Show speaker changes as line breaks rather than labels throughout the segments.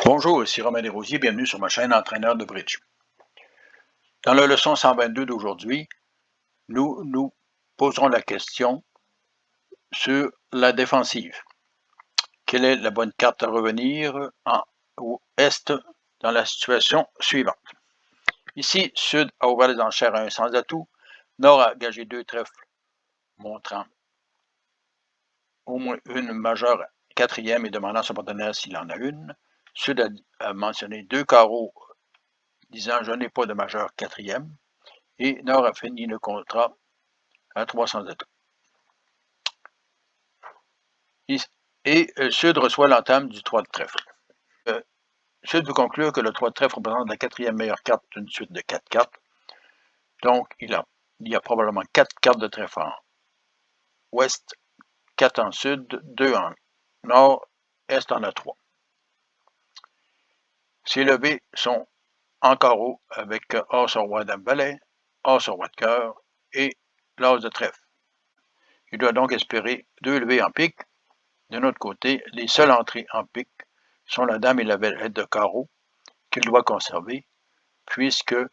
Bonjour, ici Romain Desrosiers, bienvenue sur ma chaîne Entraîneur de Bridge. Dans la leçon 122 d'aujourd'hui, nous nous poserons la question sur la défensive. Quelle est la bonne carte à revenir en Est dans la situation suivante? Ici, Sud a ouvert les enchères à un sans atout, Nord a gagé 2 trèfles, montrant au moins une majeure quatrième et demandant à son partenaire s'il en a une. Sud a mentionné 2 carreaux, disant « je n'ai pas de majeure quatrième ». Et Nord a fini le contrat à 300 atouts. Et Sud reçoit l'entame du 3 de trèfle. Sud veut conclure que le 3 de trèfle représente la quatrième meilleure carte d'une suite de 4 cartes. Donc, il y a probablement 4 cartes de trèfle en ouest, 4 en sud, 2 en nord, est en a 3. Ses levées sont en carreau avec As sur roi dame valet, As sur roi de cœur et l'As de trèfle. Il doit donc espérer 2 levées en pique. De notre côté, les seules entrées en pique sont la dame et la valet de carreau qu'il doit conserver, puisqu'il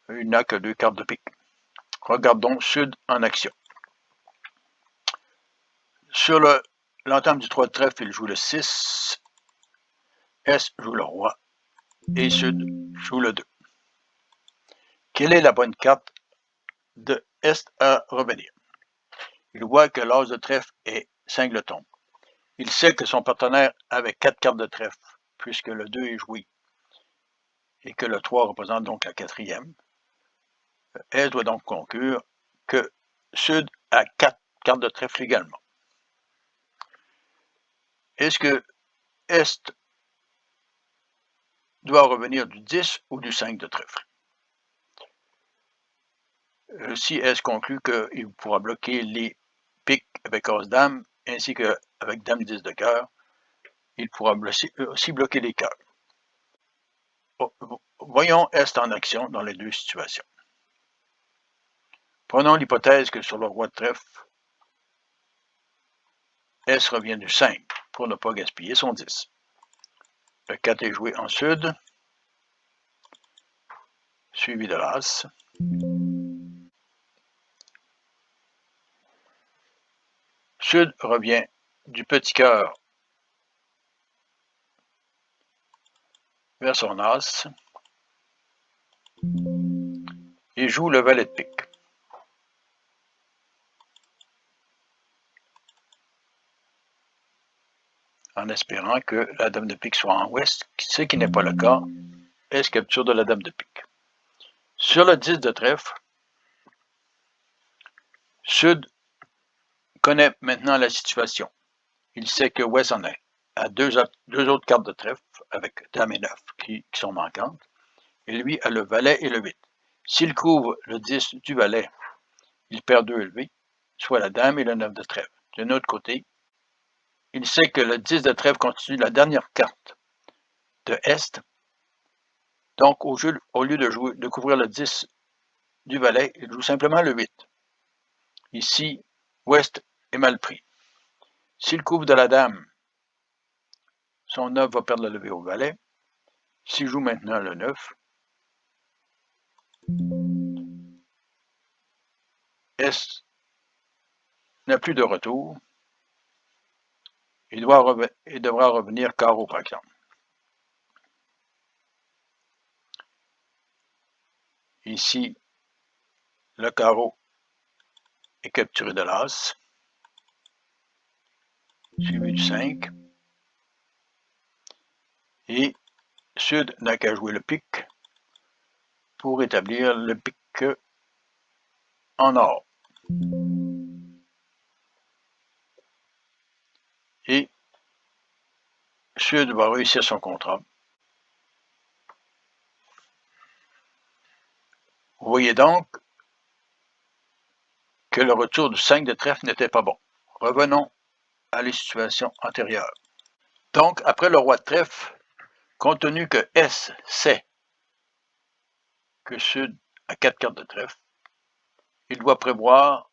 n'a que 2 cartes de pique. Regardons Sud en action. Sur l'entame du 3 de trèfle, il joue le 6, S joue le roi, et Sud joue le 2. Quelle est la bonne carte de Est à revenir? Il voit que l'As de trèfle est singleton. Il sait que son partenaire avait 4 cartes de trèfle, puisque le 2 est joué, et que le 3 représente donc la quatrième. Est doit donc conclure que Sud a 4 cartes de trèfle également. Est-ce que Est doit revenir du 10 ou du 5 de trèfle? Si Est conclut qu'il pourra bloquer les piques avec As-Dame, ainsi qu'avec Dame 10 de cœur, il pourra aussi bloquer les cœurs. Voyons Est en action dans les deux situations. Prenons l'hypothèse que sur le roi de trèfle, Est revient du 5 pour ne pas gaspiller son 10. Le 4 est joué en sud, suivi de l'As. Sud revient du petit cœur vers son As et joue le valet de pique. En espérant que la dame de pique soit en ouest, ce qui n'est pas le cas. Est capture de la dame de pique. Sur le 10 de trèfle, Sud connaît maintenant la situation. Il sait que Ouest en a deux autres cartes de trèfle avec dame et 9 qui sont manquantes. Et lui a le valet et le 8. S'il couvre le 10 du valet, il perd 2 levées, soit la dame et le 9 de trèfle. D'un autre côté, il sait que le 10 de trèfle constitue la dernière carte de Est. Donc, au lieu de couvrir le 10 du valet, il joue simplement le 8. Ici, Ouest est mal pris. S'il couvre de la dame, son 9 va perdre la levée au valet. S'il joue maintenant le 9, Est n'a plus de retour. Il devra revenir carreau par exemple. Ici, le carreau est capturé de l'As, suivi du 5. Et Sud n'a qu'à jouer le pique pour établir le pique en or. Et Sud va réussir son contrat. Vous voyez donc que le retour du 5 de trèfle n'était pas bon. Revenons à la situation antérieure. Donc, après le roi de trèfle, compte tenu que S sait que Sud a 4 cartes de trèfle, il doit prévoir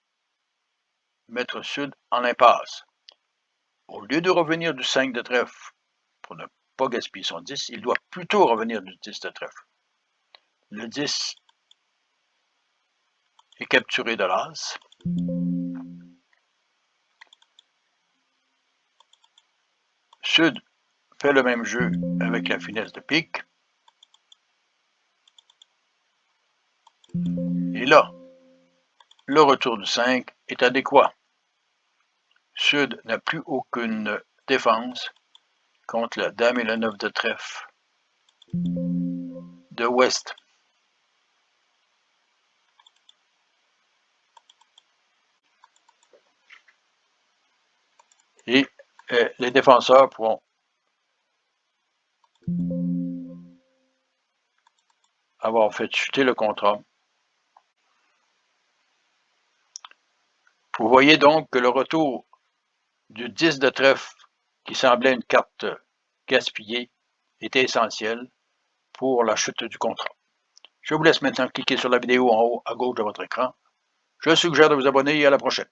mettre Sud en impasse. Au lieu de revenir du 5 de trèfle pour ne pas gaspiller son 10, il doit plutôt revenir du 10 de trèfle. Le 10 est capturé de l'as. Sud fait le même jeu avec la finesse de pique. Et là, le retour du 5 est adéquat. Sud n'a plus aucune défense contre la dame et la 9 de trèfle de Ouest. Et les défenseurs pourront avoir fait chuter le contrat. Vous voyez donc que le retour du 10 de trèfle, qui semblait une carte gaspillée, était essentiel pour la chute du contrat. Je vous laisse maintenant cliquer sur la vidéo en haut à gauche de votre écran. Je suggère de vous abonner et à la prochaine.